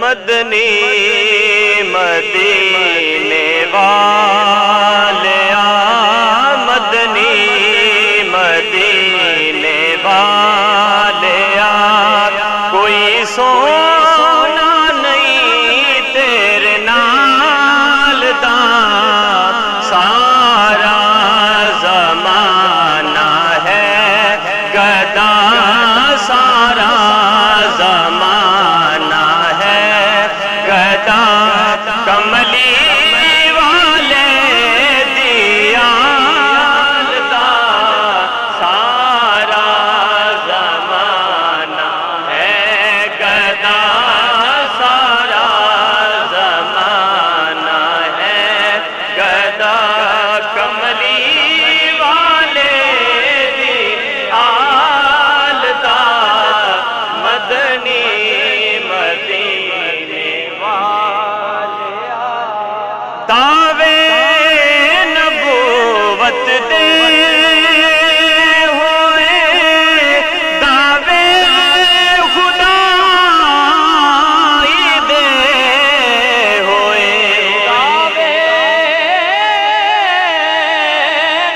مدنی مدینے والیا مدنی مدینے والیا کوئی سونا نہیں تیرے نال دا سارا زمانہ ہے گدا سارا زمانہ ہے گدا کملی والے دیال دا سارا زمانہ ہے گدا سارا زمانہ ہے گدا کملی والے دیال دا مدنی مدینے والیا دعوے نبوت دے ہوئے دعوے خدائی دے ہوئے دعوے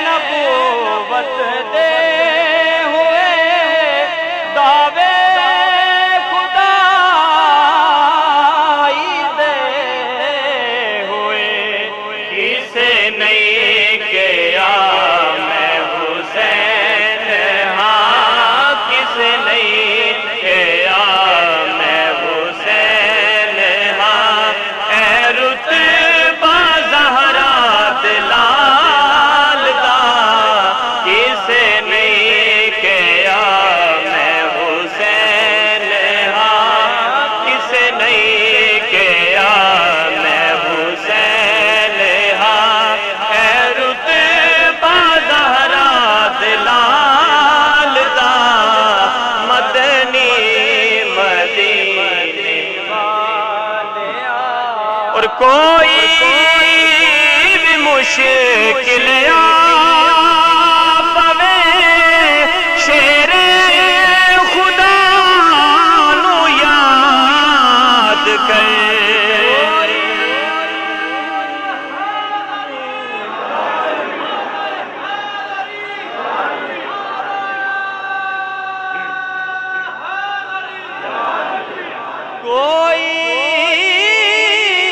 نبوت دے ہوئے دعوے خدائی دے ہوئے کسے نہیں کیا میں حسین ہاں کسے نہیں کیا میں حسین ہاں اے رتبہ زہرا دلال دا کسے نہیں کیا میں حسین ہاں کسے نہیں کیا میں حسین ہاں اے رتبہ زہرا دلال دا مدنی مدینے والیا اور کوئی بھی مشکل آ پوے شیر خدا نو یاد کر کوئی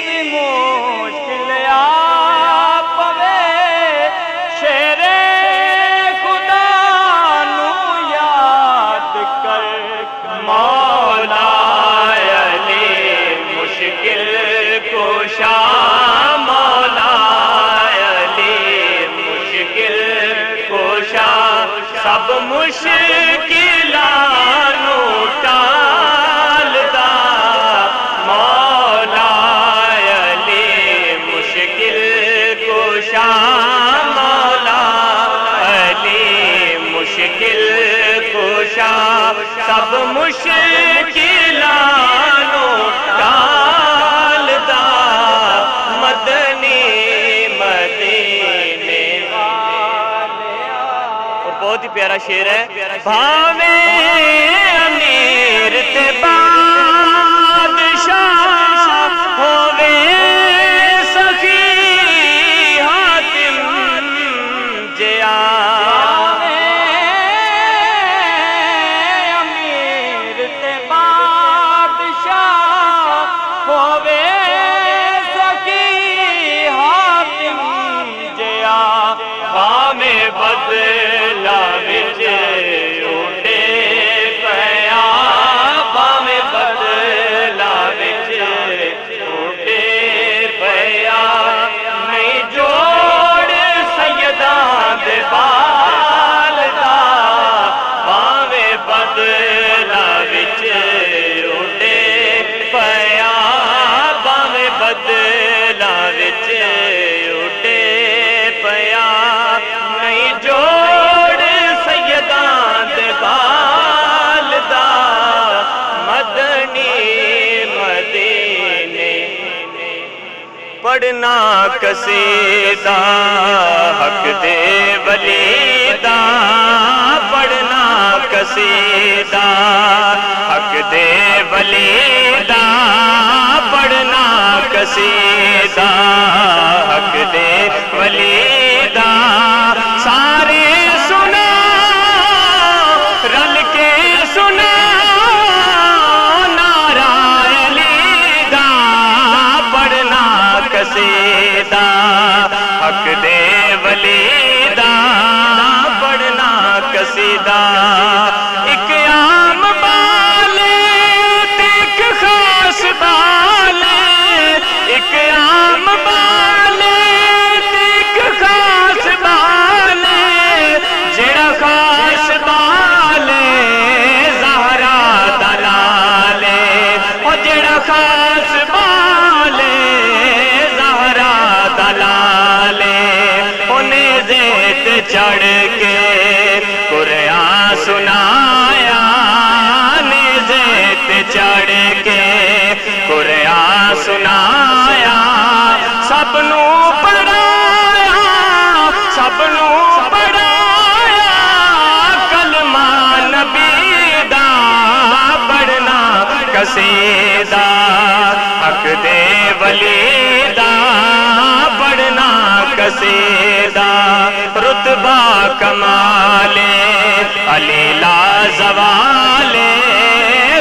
بھی مشکل آ پوے شیر خدا نو یاد کر مولا علی مشکل کشا مولا علی مشکل کشا سب مشکلانو ٹال دا مولا علی مشکل کشا مولا علی مشکل کشا سب مشکلانو ٹال دا مدنی مدینے والیا اور بہت ہی پیارا شعر ہے بھاوے امیر تے بادشاہ ہووے سخی حاتم جیا امیر تے بادشاہ ہووے سخی حاتم جیا بھاوے بدلا وچ اٹھے پیا بھاوے بدلا وچ اٹھے پیا نہیں جوڑ سیداں دے بال دا بھاوے بدلا وچ اٹھے پیا بھاوے بدلا وچ اٹھے پیا نہیں جوڑ سیداں دے بال دا مدنی مدینے پڑھنا قصیدہ حق دے ولی دا پڑھنا قصیدہ حق دے ولی چڑھ کے قرآن سنایا، نیزے تے چڑھ کے قرآن سنایا، سب نو پڑھایا، سب نو پڑھایا، کلمہ نبی دا پڑھنا قصیدہ، حق دے ولی دا پڑھنا قصیدہ، رتبہ کمال علی لا زوال،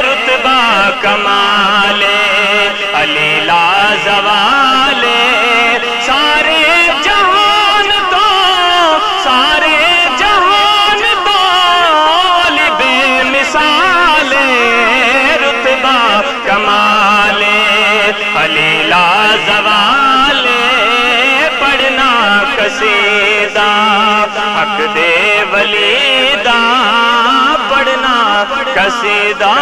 رتبہ کمال علی لا زوال، سارے جہان تو، سارے جہان تو علی بے مثال، رتبہ کمال علی لا زوال، پڑھنا قصیدہ، حق دے ولی دا پڑھنا قصیدہ۔